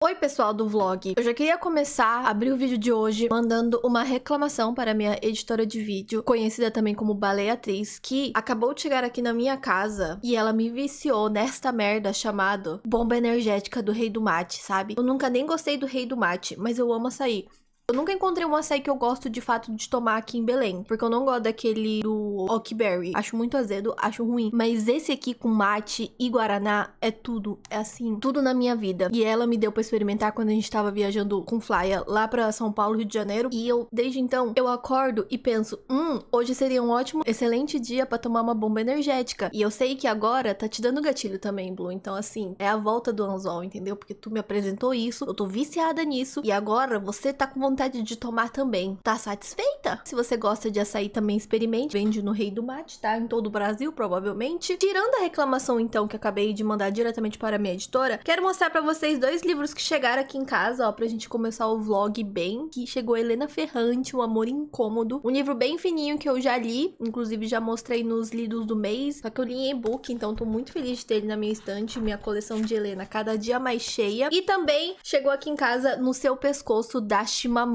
Oi pessoal do vlog, eu já queria começar a abrir o vídeo de hoje mandando uma reclamação para minha editora de vídeo, conhecida também como Baleia Atriz, que acabou de chegar aqui na minha casa e ela me viciou nesta merda chamada bomba energética do Rei do Mate, sabe? Eu nunca nem gostei do Rei do Mate, mas eu amo açaí. Eu nunca encontrei um açaí que eu gosto de fato de tomar aqui em Belém, porque eu não gosto daquele do Oakberry. Acho muito azedo, acho ruim. Mas esse aqui com mate e guaraná é tudo, é assim, tudo na minha vida. E ela me deu pra experimentar quando a gente tava viajando com Flyer lá pra São Paulo, Rio de Janeiro. E eu, desde então, eu acordo e penso, hoje seria um ótimo, excelente dia pra tomar uma bomba energética. E eu sei que agora tá te dando gatilho também, Blue. Então assim, é a volta do anzol, entendeu? Porque tu me apresentou isso, eu tô viciada nisso. E agora você tá com vontade de tomar também. Tá satisfeita? Se você gosta de açaí, também experimente. Vende no Rei do Mate, tá? Em todo o Brasil, provavelmente. Tirando a reclamação, então, que acabei de mandar diretamente para a minha editora, quero mostrar pra vocês dois livros que chegaram aqui em casa, ó, pra gente começar o vlog bem. Que chegou Helena Ferrante, O Amor Incômodo. Um livro bem fininho que eu já li, inclusive já mostrei nos lidos do mês, só que eu li em e-book, então tô muito feliz de ter ele na minha estante, minha coleção de Helena cada dia mais cheia. E também chegou aqui em casa No Seu Pescoço, da Chimamanda,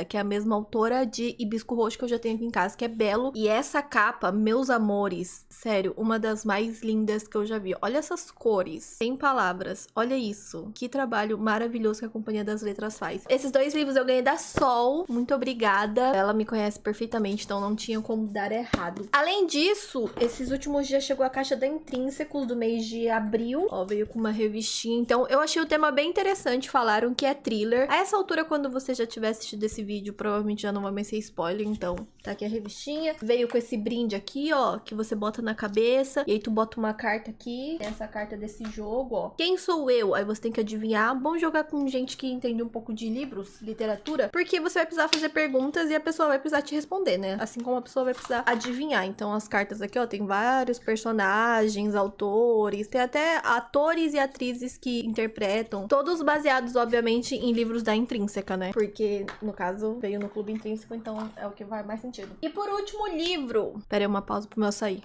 que é a mesma autora de Hibisco Roxo que eu já tenho aqui em casa, que é belo. E essa capa, meus amores, sério, uma das mais lindas que eu já vi. Olha essas cores, sem palavras, olha isso. Que trabalho maravilhoso que a Companhia das Letras faz. Esses dois livros eu ganhei da Sol, muito obrigada. Ela me conhece perfeitamente, então não tinha como dar errado. Além disso, esses últimos dias chegou a caixa da Intrínsecos do mês de abril. Ó, veio com uma revistinha, então eu achei o tema bem interessante. Falaram que é thriller. A essa altura, quando você já tiver assistido esse vídeo, provavelmente já não vai mais ser spoiler, então tá aqui a revistinha. Veio com esse brinde aqui, ó, que você bota na cabeça, e aí tu bota uma carta aqui, essa carta desse jogo, ó. Quem sou eu? Aí você tem que adivinhar. Bom jogar com gente que entende um pouco de livros, literatura, porque você vai precisar fazer perguntas e a pessoa vai precisar te responder, né? Assim como a pessoa vai precisar adivinhar. Então as cartas aqui, ó, tem vários personagens, autores, tem até atores e atrizes que interpretam, todos baseados, obviamente, em livros da Intrínseca, né? Porque no caso, veio no Clube Intrínseco, então é o que faz mais sentido. E por último, livro. Pera aí, uma pausa pro meu açaí.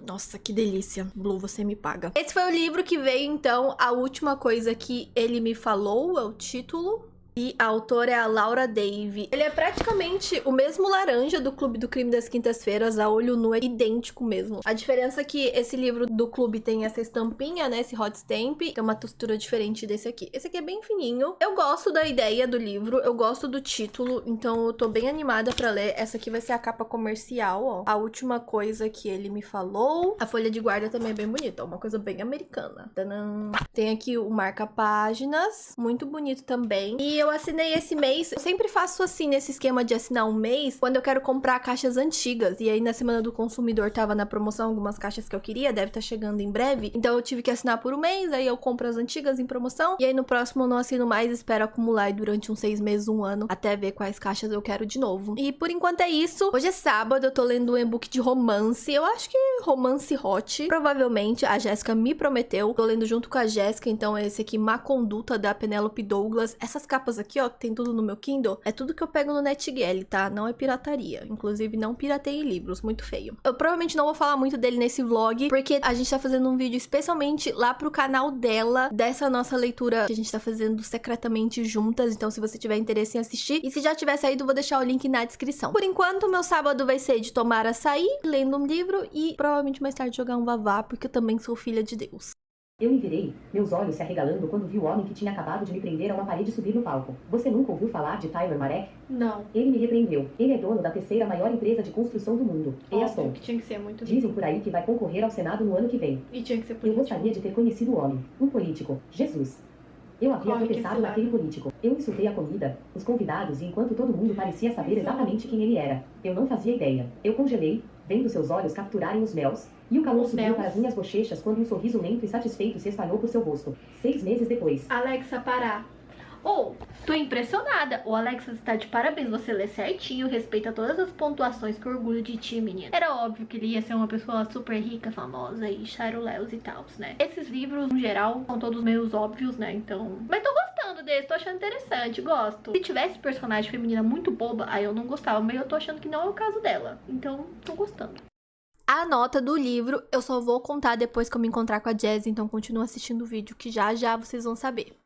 Nossa, que delícia. Blue, você me paga. Esse foi o livro que veio, então, A Última Coisa Que Ele Me Falou, é o título. E a autora é a Laura Dave. Ele é praticamente o mesmo laranja do Clube do Crime das Quintas-Feiras, a olho nu, é idêntico mesmo. A diferença é que esse livro do clube tem essa estampinha, né, esse hot stamp, que é uma textura diferente desse aqui. Esse aqui é bem fininho. Eu gosto da ideia do livro, eu gosto do título, então eu tô bem animada pra ler. Essa aqui vai ser a capa comercial, ó. A Última Coisa Que Ele Me Falou. A folha de guarda também é bem bonita, ó, uma coisa bem americana. Tadã! Tem aqui o marca-páginas, muito bonito também. E eu assinei esse mês. Eu sempre faço assim, nesse esquema de assinar um mês, quando eu quero comprar caixas antigas. E aí na Semana do Consumidor tava na promoção algumas caixas que eu queria, deve estar chegando em breve. Então eu tive que assinar por um mês, aí eu compro as antigas em promoção. E aí no próximo eu não assino mais, espero acumular aí durante uns 6 meses, um ano, até ver quais caixas eu quero de novo. E por enquanto é isso. Hoje é sábado, eu tô lendo um e-book de romance. Eu acho que romance hot. Provavelmente a Jéssica me prometeu. Tô lendo junto com a Jéssica, então é esse aqui, Má Conduta, da Penélope Douglas. Essas capas aqui, ó, que tem tudo no meu Kindle, é tudo que eu pego no NetGalley, tá? Não é pirataria. Inclusive, não pirateiem livros, muito feio. Eu provavelmente não vou falar muito dele nesse vlog, porque a gente tá fazendo um vídeo especialmente lá pro canal dela, dessa nossa leitura que a gente tá fazendo secretamente juntas. Então, se você tiver interesse em assistir, e se já tiver saído, vou deixar o link na descrição. Por enquanto, meu sábado vai ser de tomar açaí, lendo um livro e provavelmente mais tarde jogar um vavá, porque eu também sou filha de Deus. Eu me virei, meus olhos se arregalando quando vi o homem que tinha acabado de me prender a uma parede subir no palco. Você nunca ouviu falar de Tyler Marek? Não. Ele me repreendeu. Ele é dono da terceira maior empresa de construção do mundo. Óbvio que tinha que ser muito rico. Dizem por aí que vai concorrer ao Senado no ano que vem. E tinha que ser Eu político. gostaria de ter conhecido o homem. Um político. Jesus. Eu havia tropeçado naquele político. Eu insultei a comida, os convidados e enquanto todo mundo parecia saber exatamente quem ele era, eu não fazia ideia. Eu congelei, vendo seus olhos capturarem os meus, e o calor subiu para as minhas bochechas quando um sorriso lento e satisfeito se espalhou por seu rosto. 6 meses depois. Alexa, parar. Oh, tô impressionada. O Alexa está de parabéns. Você lê certinho, respeita todas as pontuações. Que orgulho de ti, menina. Era óbvio que ele ia ser uma pessoa super rica, famosa e charuleus e tal, né? Esses livros, no geral, são todos meus óbvios, né? Então... Mas tô gostando desse, tô achando interessante, gosto. Se tivesse personagem feminina muito boba, aí eu não gostava. Mas eu tô achando que não é o caso dela. Então, tô gostando. A nota do livro eu só vou contar depois que eu me encontrar com a Jazz, então continua assistindo o vídeo que já já vocês vão saber.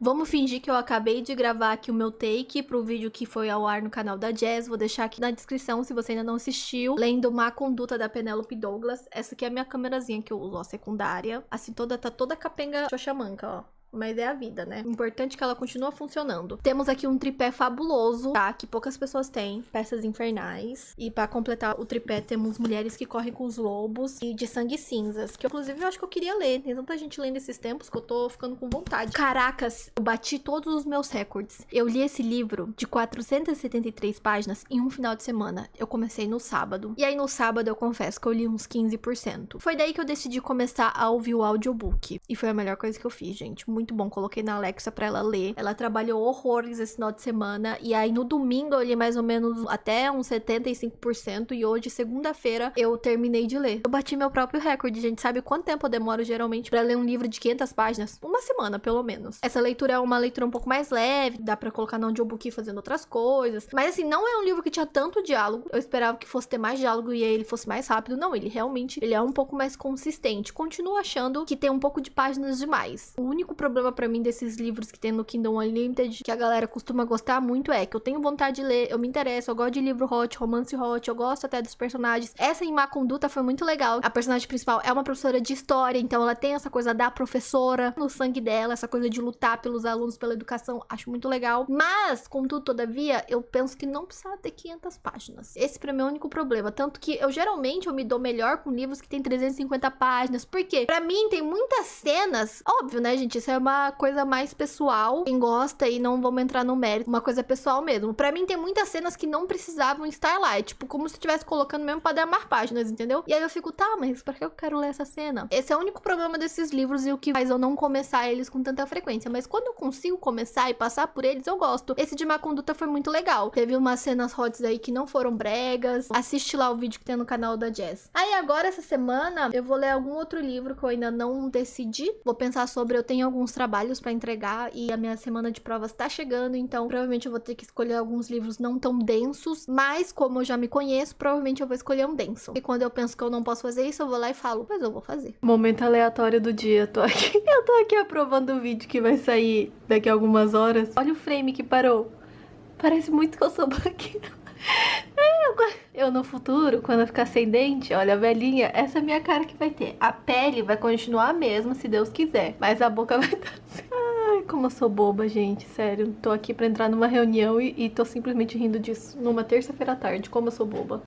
Vamos fingir que eu acabei de gravar aqui o meu take pro vídeo que foi ao ar no canal da Jazz. Vou deixar aqui na descrição se você ainda não assistiu. Lendo Má Conduta da Penélope Douglas. Essa aqui é a minha câmerazinha que eu uso, ó, secundária. Assim, tá toda capenga xoxamanca, ó. Mas é a vida, né? O importante é que ela continua funcionando. Temos aqui um tripé fabuloso, tá? Que poucas pessoas têm. Peças infernais. E pra completar o tripé, temos Mulheres que Correm com os Lobos e De Sangue e Cinzas. Que, inclusive, eu acho que eu queria ler. Tem tanta gente lendo esses tempos que eu tô ficando com vontade. Caracas, eu bati todos os meus recordes. Eu li esse livro de 473 páginas em um final de semana. Eu comecei no sábado. E aí, no sábado, eu confesso que eu li uns 15%. Foi daí que eu decidi começar a ouvir o audiobook. E foi a melhor coisa que eu fiz, gente. Muito bom, coloquei na Alexa pra ela ler. Ela trabalhou horrores esse final de semana. E aí no domingo eu li mais ou menos até uns 75%. E hoje, segunda-feira, eu terminei de ler. Eu bati meu próprio recorde, gente. Sabe quanto tempo eu demoro geralmente pra ler um livro de 500 páginas? Uma semana, pelo menos. Essa leitura é uma leitura um pouco mais leve. Dá pra colocar no audiobook fazendo outras coisas. Mas assim, não é um livro que tinha tanto diálogo. Eu esperava que fosse ter mais diálogo e aí ele fosse mais rápido. Não, ele realmente ele é um pouco mais consistente. Continuo achando que tem um pouco de páginas demais. O único problema pra mim desses livros que tem no Kindle Unlimited, que a galera costuma gostar muito, é que eu tenho vontade de ler, eu me interesso, eu gosto de livro hot, romance hot, eu gosto até dos personagens. Essa em Má Conduta foi muito legal. A personagem principal é uma professora de história, então ela tem essa coisa da professora no sangue dela, essa coisa de lutar pelos alunos, pela educação, acho muito legal. Mas, contudo, todavia, eu penso que não precisava ter 500 páginas. Esse pra mim é o único problema, tanto que eu me dou melhor com livros que tem 350 páginas, porque pra mim tem muitas cenas, óbvio, né, gente, isso é uma coisa mais pessoal, quem gosta e não vamos entrar no mérito, uma coisa pessoal mesmo. Pra mim tem muitas cenas que não precisavam estar lá, é tipo como se estivesse colocando mesmo pra derramar páginas, entendeu? E aí eu fico, tá, mas pra que eu quero ler essa cena? Esse é o único problema desses livros e o que faz eu não começar eles com tanta frequência, mas quando eu consigo começar e passar por eles, eu gosto. Esse de Má Conduta foi muito legal. Teve umas cenas hots aí que não foram bregas. Assiste lá o vídeo que tem no canal da Jazz. Aí agora, essa semana, eu vou ler algum outro livro que eu ainda não decidi. Vou pensar sobre, eu tenho alguns trabalhos pra entregar e a minha semana de provas tá chegando, então provavelmente eu vou ter que escolher alguns livros não tão densos, mas como eu já me conheço, provavelmente eu vou escolher um denso. E quando eu penso que eu não posso fazer isso, eu vou lá e falo, pois eu vou fazer. Momento aleatório do dia, eu tô aqui aprovando o vídeo que vai sair daqui a algumas horas. Olha o frame que parou. Parece muito que eu sou blogueira. Eu no futuro, quando eu ficar sem dente, olha a velhinha, essa é a minha cara que vai ter. A pele vai continuar a mesma, se Deus quiser, mas a boca vai estar assim. Ai, como eu sou boba, gente, sério. Tô aqui pra entrar numa reunião e tô simplesmente rindo disso. Numa terça-feira à tarde, como eu sou boba.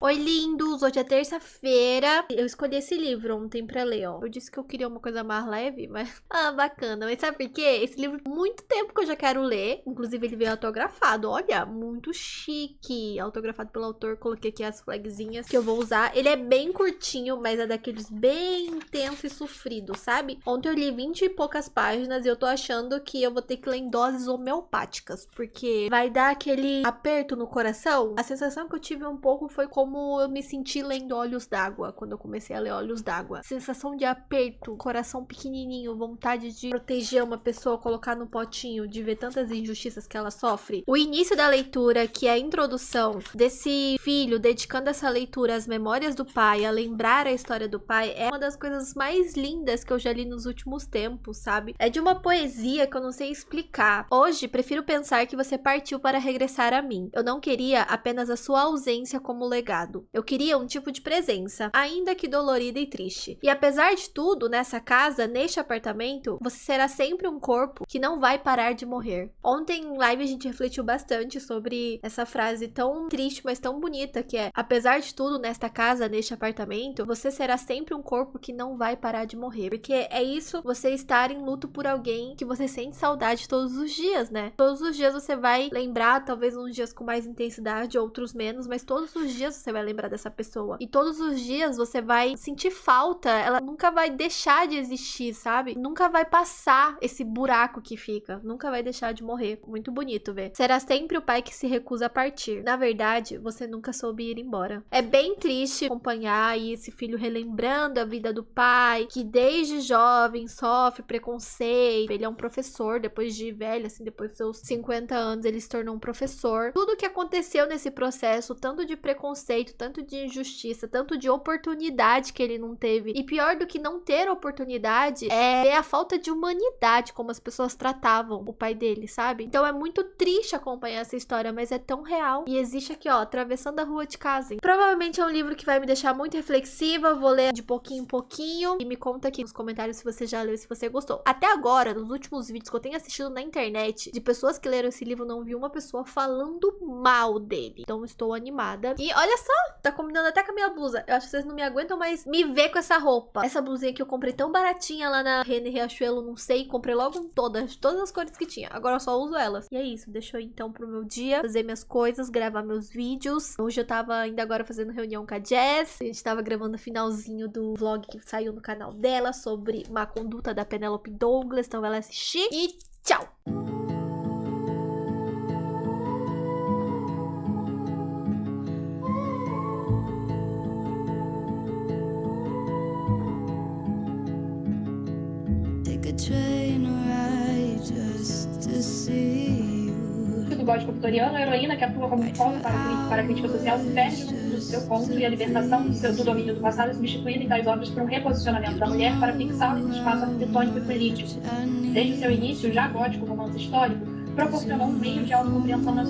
Oi, lindos! Hoje é terça-feira. Eu escolhi esse livro ontem pra ler, ó. Eu disse que eu queria uma coisa mais leve, mas... Ah, bacana. Mas sabe por quê? Esse livro, muito tempo que eu já quero ler. Inclusive, ele veio autografado. Olha, muito chique. Autografado pelo autor. Coloquei aqui as flagzinhas que eu vou usar. Ele é bem curtinho, mas é daqueles bem intenso e sofrido, sabe? Ontem eu li 20 e poucas páginas e eu tô achando que eu vou ter que ler em doses homeopáticas, porque vai dar aquele aperto no coração. A sensação que eu tive um pouco foi como eu me senti lendo Olhos d'Água, quando eu comecei a ler Olhos d'Água. Sensação de aperto, coração pequenininho, vontade de proteger uma pessoa, colocar no potinho, de ver tantas injustiças que ela sofre. O início da leitura, que é a introdução desse filho dedicando essa leitura às memórias do pai, a lembrar a história do pai, é uma das coisas mais lindas que eu já li nos últimos tempos, sabe? É de uma poesia que eu não sei explicar. Hoje, prefiro pensar que você partiu para regressar a mim. Eu não queria apenas a sua ausência como legado. Eu queria um tipo de presença, ainda que dolorida e triste. E apesar de tudo, nessa casa, neste apartamento, você será sempre um corpo que não vai parar de morrer. Ontem em live a gente refletiu bastante sobre essa frase tão triste, mas tão bonita, que é: apesar de tudo, nesta casa, neste apartamento, você será sempre um corpo que não vai parar de morrer. Porque é isso, você estar em luto por alguém que você sente saudade todos os dias, né? Todos os dias você vai lembrar, talvez uns dias com mais intensidade, outros menos, mas todos os dias você vai lembrar dessa pessoa. E todos os dias você vai sentir falta, ela nunca vai deixar de existir, sabe? Nunca vai passar esse buraco que fica, nunca vai deixar de morrer. Muito bonito ver. Será sempre o pai que se recusa a partir. Na verdade, você nunca soube ir embora. É bem triste acompanhar aí esse filho relembrando a vida do pai, que desde jovem sofre preconceito. Ele é um professor, depois de velho, assim, depois dos seus 50 anos, ele se tornou um professor. Tudo que aconteceu nesse processo, tanto de preconceito preconceito, tanto de injustiça, tanto de oportunidade que ele não teve. E pior do que não ter oportunidade é ver a falta de humanidade como as pessoas tratavam o pai dele, sabe? Então é muito triste acompanhar essa história, mas é tão real. E existe aqui, ó, atravessando a rua de casa. Provavelmente é um livro que vai me deixar muito reflexiva, vou ler de pouquinho em pouquinho. E me conta aqui nos comentários se você já leu e se você gostou. Até agora, nos últimos vídeos que eu tenho assistido na internet, de pessoas que leram esse livro, não vi uma pessoa falando mal dele. Então estou animada. E olha só, tá combinando até com a minha blusa. Eu acho que vocês não me aguentam mais me ver com essa roupa. Essa blusinha que eu comprei tão baratinha lá na Renner Riachuelo, não sei, comprei logo em todas as cores que tinha. Agora eu só uso elas. E é isso, deixa eu ir então pro meu dia, fazer minhas coisas, gravar meus vídeos. Hoje eu tava ainda agora fazendo reunião com a Jess. A gente tava gravando o finalzinho do vlog que saiu no canal dela sobre Má Conduta da Penélope Douglas. Então vai lá assistir e tchau! Do gótico vitoriano, a heroína que atua como foco para a crítica social se perde no mundo do seu conto e a libertação do domínio do passado é substituída em tais obras por um reposicionamento da mulher para fixá-la no espaço arquitetônico e político. Desde seu início, já gótico romance histórico, proporcionou um meio de autocompreensão nas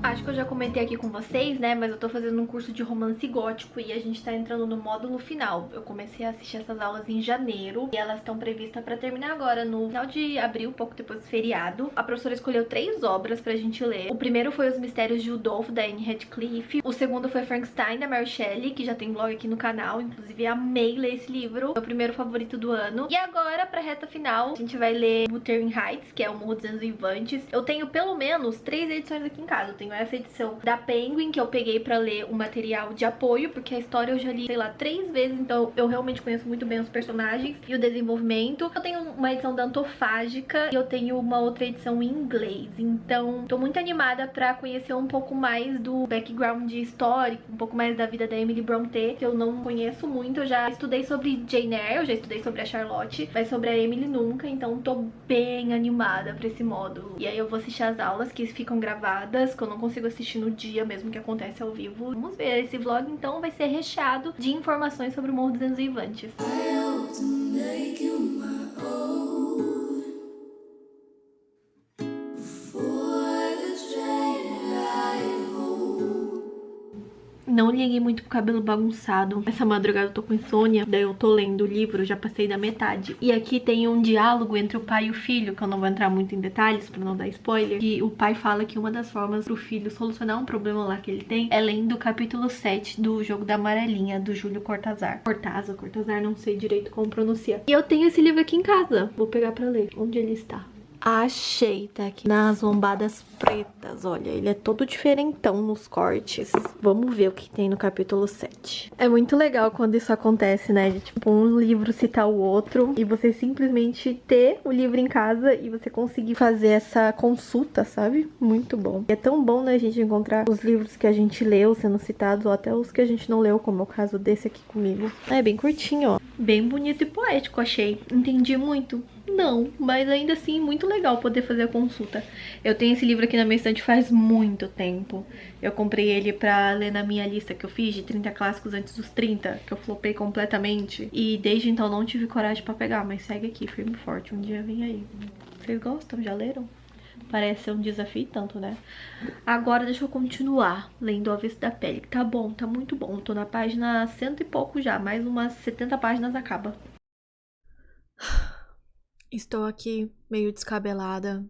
Acho que eu já comentei aqui com vocês, né, mas eu tô fazendo um curso de romance gótico e a gente tá entrando no módulo final. Eu comecei a assistir essas aulas em janeiro e elas estão previstas pra terminar agora no final de abril, pouco depois do feriado. A professora escolheu 3 obras pra gente ler. O primeiro foi Os Mistérios de Udolpho, da Anne Radcliffe. O segundo foi Frankenstein, da Mary Shelley, que já tem blog aqui no canal. Inclusive, amei ler esse livro. É o primeiro favorito do ano. E agora, pra reta final, a gente vai ler Wuthering Heights, que é o Morro dos Ventos Vivantes. Eu tenho pelo menos 3 edições aqui em casa. Eu tenho essa edição da Penguin, que eu peguei pra ler o material de apoio, porque a história eu já li, sei lá, 3 vezes, então eu realmente conheço muito bem os personagens e o desenvolvimento. Eu tenho uma edição da Antofágica e eu tenho uma outra edição em inglês, então tô muito animada pra conhecer um pouco mais do background histórico, um pouco mais da vida da Emily Brontë, que eu não conheço muito. Eu já estudei sobre Jane Eyre, eu já estudei sobre a Charlotte, mas sobre a Emily nunca, então tô bem animada pra esse módulo. E aí eu vou assistir as aulas que ficam gravadas, que eu não consigo assistir no dia mesmo que acontece ao vivo. Vamos ver, esse vlog então vai ser recheado de informações sobre o Morro dos Ventos Vivantes. Não liguei muito pro cabelo bagunçado. Essa madrugada eu tô com insônia, daí eu tô lendo o livro, já passei da metade. E aqui tem um diálogo entre o pai e o filho, que eu não vou entrar muito em detalhes pra não dar spoiler. E o pai fala que uma das formas pro filho solucionar um problema lá que ele tem é lendo o capítulo 7 do Jogo da Amarelinha, do Júlio Cortázar. Cortázar, não sei direito como pronuncia. E eu tenho esse livro aqui em casa. Vou pegar pra ler. Onde ele está? Achei, tá aqui nas lombadas pretas, olha, ele é todo diferentão nos cortes. Vamos ver o que tem no capítulo 7. É muito legal quando isso acontece, né, de tipo um livro citar o outro e você simplesmente ter o livro em casa e você conseguir fazer essa consulta, sabe? Muito bom. E é tão bom, né, a gente encontrar os livros que a gente leu sendo citados ou até os que a gente não leu, como é o caso desse aqui comigo. É bem curtinho, ó. Bem bonito e poético, achei. Entendi muito? Não, mas ainda assim muito legal poder fazer a consulta. Eu tenho esse livro aqui na minha estante faz muito tempo. Eu comprei ele pra ler na minha lista que eu fiz de 30 clássicos antes dos 30, que eu flopei completamente. E desde então não tive coragem pra pegar, mas segue aqui, firme e forte, um dia vem aí. Vocês gostam? Já leram? Parece ser um desafio tanto, né? Agora deixa eu continuar lendo O Avesso da Pele. Tá bom, tá muito bom. Tô na página 100 e pouco já, mais umas 70 páginas acaba. Estou aqui meio descabelada,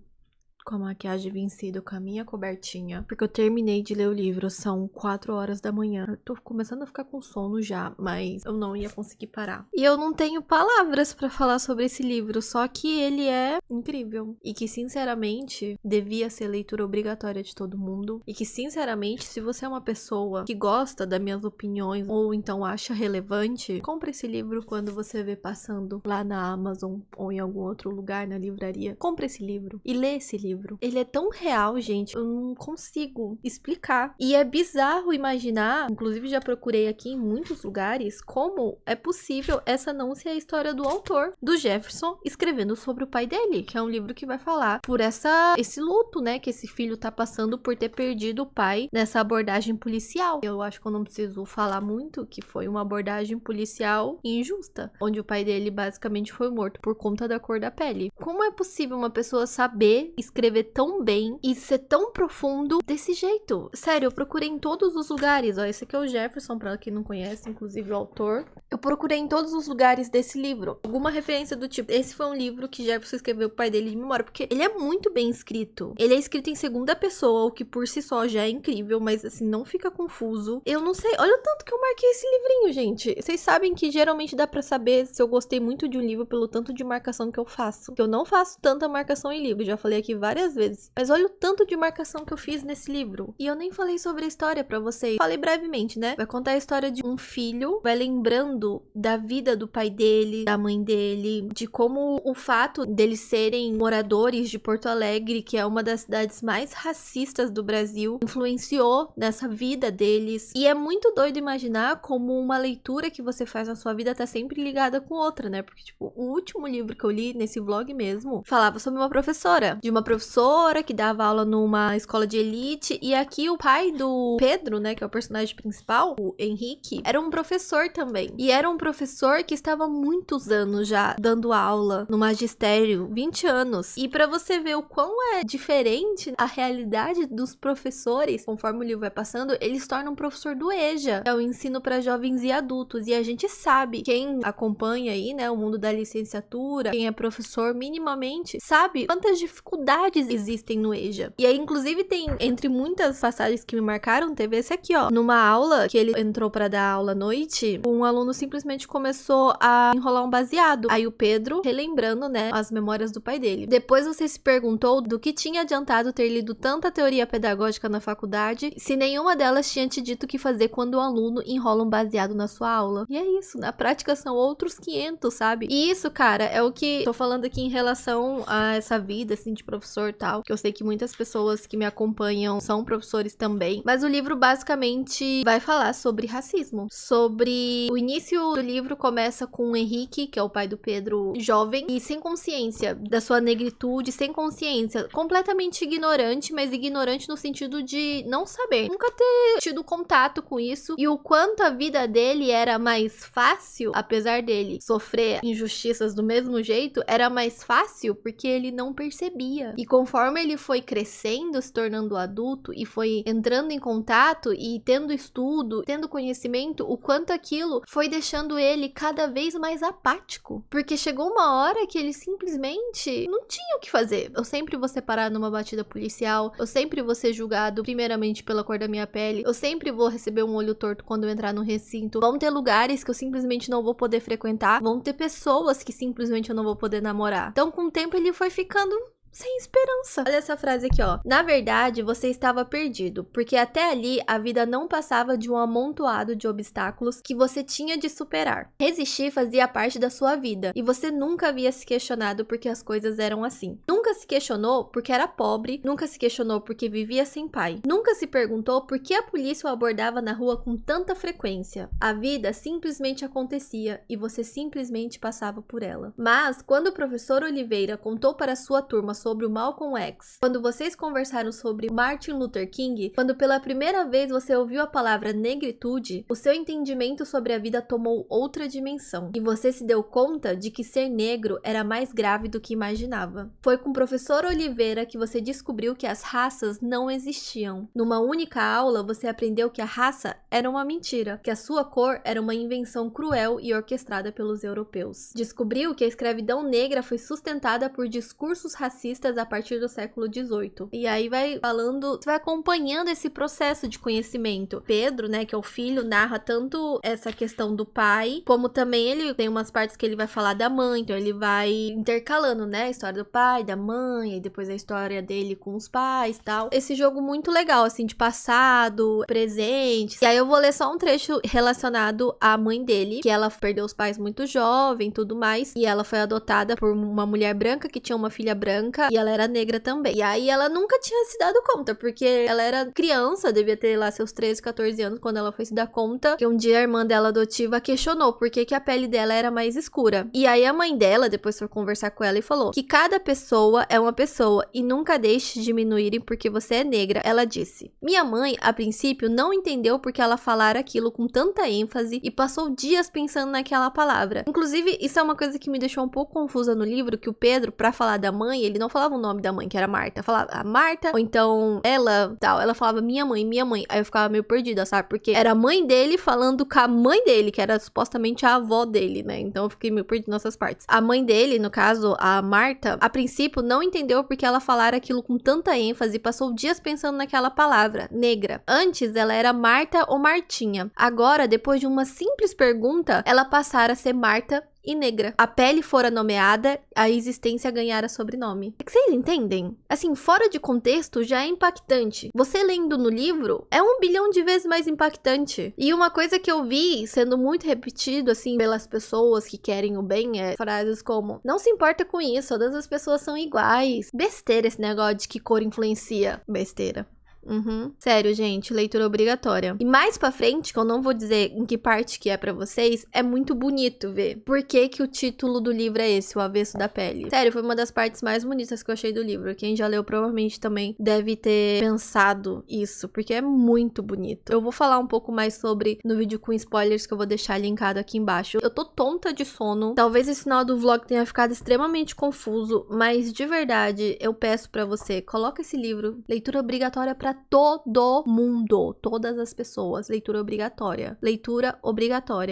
com a maquiagem vencida, com a minha cobertinha, porque eu terminei de ler o livro, são 4 horas da manhã. Eu tô começando a ficar com sono já, mas eu não ia conseguir parar. E eu não tenho palavras pra falar sobre esse livro, só que ele é incrível. E que, sinceramente, devia ser leitura obrigatória de todo mundo. E que, sinceramente, se você é uma pessoa que gosta das minhas opiniões, ou então acha relevante, compre esse livro quando você vê passando lá na Amazon, ou em algum outro lugar, na livraria. Compre esse livro e lê esse livro. livro. Ele é tão real, gente, eu não consigo explicar. E é bizarro imaginar, inclusive já procurei aqui em muitos lugares, como é possível essa não ser a história do autor, do Jefferson, escrevendo sobre o pai dele, que é um livro que vai falar por esse luto, né, que esse filho tá passando por ter perdido o pai nessa abordagem policial. Eu acho que eu não preciso falar muito que foi uma abordagem policial injusta, onde o pai dele basicamente foi morto por conta da cor da pele. Como é possível uma pessoa saber escrever tão bem e ser tão profundo desse jeito? Sério, eu procurei em todos os lugares. Ó, esse aqui é o Jefferson, pra quem não conhece, inclusive o autor. Eu procurei em todos os lugares desse livro alguma referência do tipo, esse foi um livro que Jefferson escreveu pro pai dele de memória, porque ele é muito bem escrito. Ele é escrito em segunda pessoa, o que por si só já é incrível, mas assim, não fica confuso. Eu não sei, olha o tanto que eu marquei esse livrinho, gente. Vocês sabem que geralmente dá pra saber se eu gostei muito de um livro pelo tanto de marcação que eu faço. Que eu não faço tanta marcação em livro, já falei aqui várias vezes. Mas olha o tanto de marcação que eu fiz nesse livro. E eu nem falei sobre a história pra vocês. Falei brevemente, né? Vai contar a história de um filho, vai lembrando da vida do pai dele, da mãe dele, de como o fato deles serem moradores de Porto Alegre, que é uma das cidades mais racistas do Brasil, influenciou nessa vida deles. E é muito doido imaginar como uma leitura que você faz na sua vida tá sempre ligada com outra, né? Porque, tipo, o último livro que eu li nesse vlog mesmo falava sobre uma professora, de uma professora que dava aula numa escola de elite, e aqui o pai do Pedro, né, que é o personagem principal, o Henrique, era um professor também. E era um professor que estava há muitos anos já dando aula no magistério, 20 anos. E pra você ver o quão é diferente a realidade dos professores, conforme o livro vai passando, eles se tornam professor do EJA, que é o ensino para jovens e adultos. E a gente sabe, quem acompanha aí, né, o mundo da licenciatura, quem é professor minimamente, sabe quantas dificuldades existem no EJA. E aí, inclusive, tem, entre muitas passagens que me marcaram, teve esse aqui, ó. Numa aula, que ele entrou pra dar aula à noite, um aluno simplesmente começou a enrolar um baseado. Aí o Pedro, relembrando, né, as memórias do pai dele. Depois você se perguntou do que tinha adiantado ter lido tanta teoria pedagógica na faculdade, se nenhuma delas tinha te dito o que fazer quando o aluno enrola um baseado na sua aula. E é isso, na prática são outros 500, sabe? E isso, cara, é o que tô falando aqui em relação a essa vida, assim, de professor e tal, que eu sei que muitas pessoas que me acompanham são professores também, mas o livro basicamente vai falar sobre racismo, sobre... O início do livro começa com o Henrique, que é o pai do Pedro, jovem e sem consciência da sua negritude, sem consciência, completamente ignorante, mas ignorante no sentido de não saber, nunca ter tido contato com isso, e o quanto a vida dele era mais fácil, apesar dele sofrer injustiças do mesmo jeito, era mais fácil porque ele não percebia. E conforme ele foi crescendo, se tornando adulto e foi entrando em contato e tendo estudo, tendo conhecimento, o quanto aquilo foi deixando ele cada vez mais apático. Porque chegou uma hora que ele simplesmente não tinha o que fazer. Eu sempre vou ser parado numa batida policial, eu sempre vou ser julgado primeiramente pela cor da minha pele, eu sempre vou receber um olho torto quando eu entrar no recinto, vão ter lugares que eu simplesmente não vou poder frequentar, vão ter pessoas que simplesmente eu não vou poder namorar. Então, com o tempo, ele foi ficando sem esperança. Olha essa frase aqui, ó. Na verdade, você estava perdido, porque até ali a vida não passava de um amontoado de obstáculos que você tinha de superar. Resistir fazia parte da sua vida, e você nunca havia se questionado porque as coisas eram assim. Nunca se questionou porque era pobre, nunca se questionou porque vivia sem pai. Nunca se perguntou por que a polícia o abordava na rua com tanta frequência. A vida simplesmente acontecia e você simplesmente passava por ela. Mas, quando o professor Oliveira contou para sua turma sobre o Malcolm X, quando vocês conversaram sobre Martin Luther King, quando pela primeira vez você ouviu a palavra negritude, o seu entendimento sobre a vida tomou outra dimensão, e você se deu conta de que ser negro era mais grave do que imaginava. Foi com o professor Oliveira que você descobriu que as raças não existiam. Numa única aula, você aprendeu que a raça era uma mentira, que a sua cor era uma invenção cruel e orquestrada pelos europeus. Descobriu que a escravidão negra foi sustentada por discursos racistas a partir do século XVIII. E aí vai falando, você vai acompanhando esse processo de conhecimento. Pedro, né, que é o filho, narra tanto essa questão do pai, como também ele tem umas partes que ele vai falar da mãe, então ele vai intercalando, né, a história do pai, da mãe, e depois a história dele com os pais e tal. Esse jogo muito legal, assim, de passado, presente. E aí eu vou ler só um trecho relacionado à mãe dele, que ela perdeu os pais muito jovem, tudo mais, e ela foi adotada por uma mulher branca que tinha uma filha branca, branca e ela era negra também. E aí ela nunca tinha se dado conta, porque ela era criança, devia ter lá seus 13, 14 anos quando ela foi se dar conta, que um dia a irmã dela adotiva questionou por que a pele dela era mais escura. E aí a mãe dela depois foi conversar com ela e falou que cada pessoa é uma pessoa e nunca deixe diminuírem porque você é negra. Ela disse: minha mãe, a princípio, não entendeu porque ela falara aquilo com tanta ênfase e passou dias pensando naquela palavra. Inclusive, isso é uma coisa que me deixou um pouco confusa no livro, que o Pedro, pra falar da mãe, ele não falava o nome da mãe, que era Marta. Falava a Marta, ou então ela, tal. Ela falava minha mãe, minha mãe. Aí eu ficava meio perdida, sabe? Porque era a mãe dele falando com a mãe dele, que era supostamente a avó dele, né? Então eu fiquei meio perdida nessas partes. A mãe dele, no caso, a Marta, a princípio não entendeu porque ela falara aquilo com tanta ênfase e passou dias pensando naquela palavra, negra. Antes ela era Marta ou Martinha. Agora, depois de uma simples pergunta, ela passara a ser Marta e negra. A pele fora nomeada, a existência ganhara sobrenome. É que vocês entendem? Assim, fora de contexto, já é impactante. Você lendo no livro, é 1 bilhão de vezes mais impactante. E uma coisa que eu vi sendo muito repetido, assim, pelas pessoas que querem o bem, é frases como: não se importa com isso, todas as pessoas são iguais. Besteira esse negócio de que cor influencia. Besteira. Sério, gente, leitura obrigatória. E mais pra frente, que eu não vou dizer em que parte que é pra vocês, é muito bonito ver por que o título do livro é esse, O Avesso da Pele. Sério, foi uma das partes mais bonitas que eu achei do livro. Quem já leu provavelmente também deve ter pensado isso, porque é muito bonito. Eu vou falar um pouco mais sobre no vídeo com spoilers que eu vou deixar linkado aqui embaixo. Eu tô tonta de sono. Talvez esse final do vlog tenha ficado extremamente confuso, mas de verdade, eu peço pra você, coloca esse livro, leitura obrigatória pra todo mundo, todas as pessoas, leitura obrigatória,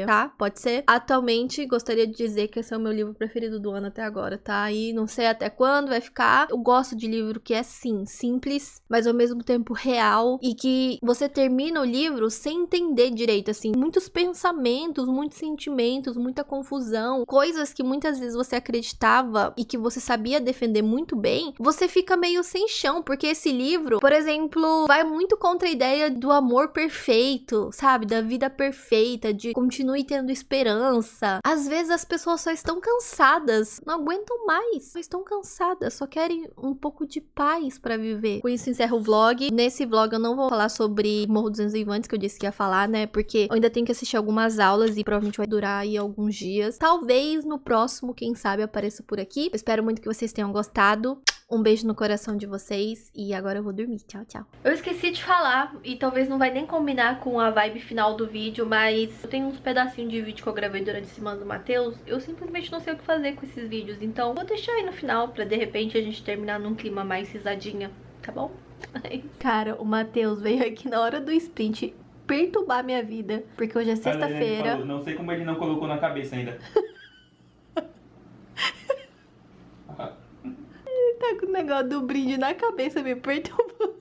tá? Pode ser? Atualmente, gostaria de dizer que esse é o meu livro preferido do ano até agora, tá? E não sei até quando vai ficar. Eu gosto de livro que é, sim, simples, mas ao mesmo tempo real, e que você termina o livro sem entender direito, assim, muitos pensamentos, muitos sentimentos, muita confusão, coisas que muitas vezes você acreditava e que você sabia defender muito bem, você fica meio sem chão, porque esse livro, por exemplo, vai muito contra a ideia do amor perfeito, sabe? Da vida perfeita, de continue tendo esperança. Às vezes as pessoas só estão cansadas, não aguentam mais, só estão cansadas, só querem um pouco de paz pra viver. Com isso encerro o vlog. Nesse vlog eu não vou falar sobre Morro dos Infantes, que eu disse que ia falar, né? Porque eu ainda tenho que assistir algumas aulas e provavelmente vai durar aí alguns dias. Talvez no próximo, quem sabe, apareça por aqui. Eu espero muito que vocês tenham gostado. Um beijo no coração de vocês e agora eu vou dormir. Tchau, tchau. Eu esqueci de falar e talvez não vai nem combinar com a vibe final do vídeo, mas eu tenho uns pedacinhos de vídeo que eu gravei durante a semana do Matheus. Eu simplesmente não sei o que fazer com esses vídeos, então vou deixar aí no final pra de repente a gente terminar num clima mais risadinha, tá bom? Cara, o Matheus veio aqui na hora do sprint perturbar minha vida, porque hoje é sexta-feira. Não sei como ele não colocou na cabeça ainda. Tá com o negócio do brinde na cabeça me perturbando.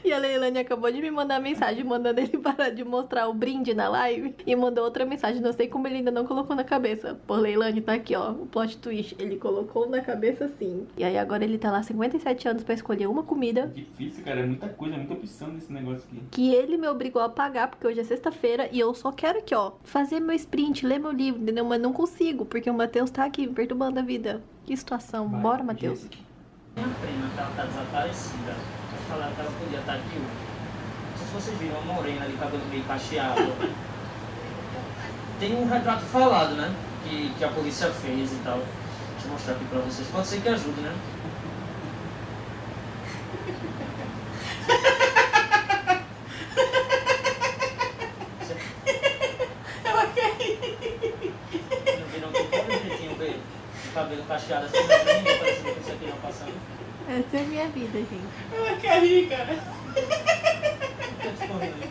E a Leilane acabou de me mandar mensagem mandando ele parar de mostrar o brinde na live. E mandou outra mensagem, não sei como ele ainda não colocou na cabeça. Pô, Leilane, tá aqui, ó, o plot twist. Ele colocou na cabeça sim. E aí agora ele tá lá 57 anos pra escolher uma comida. Difícil, cara, é muita coisa, muita opção nesse negócio aqui. Que ele me obrigou a pagar, porque hoje é sexta-feira e eu só quero aqui, ó, fazer meu sprint, ler meu livro, entendeu? Mas não consigo, porque o Matheus tá aqui me perturbando a vida. Que situação. Bora, Matheus. Minha prima, que ela tá desaparecida. Eu falava que ela podia estar aqui. Não sei se vocês viram uma morena de cabelo meio cacheado. Tem um retrato falado, né? Que a polícia fez e tal. Deixa eu mostrar aqui pra vocês. Pode ser que ajude, né? Ela quer rir. Não viram que como ele tinha o cabelo cacheado assim, pra ninguém parecia que isso aqui não passando. Essa é a minha vida, gente. Ela quer rir, cara. Não tem que correr, né?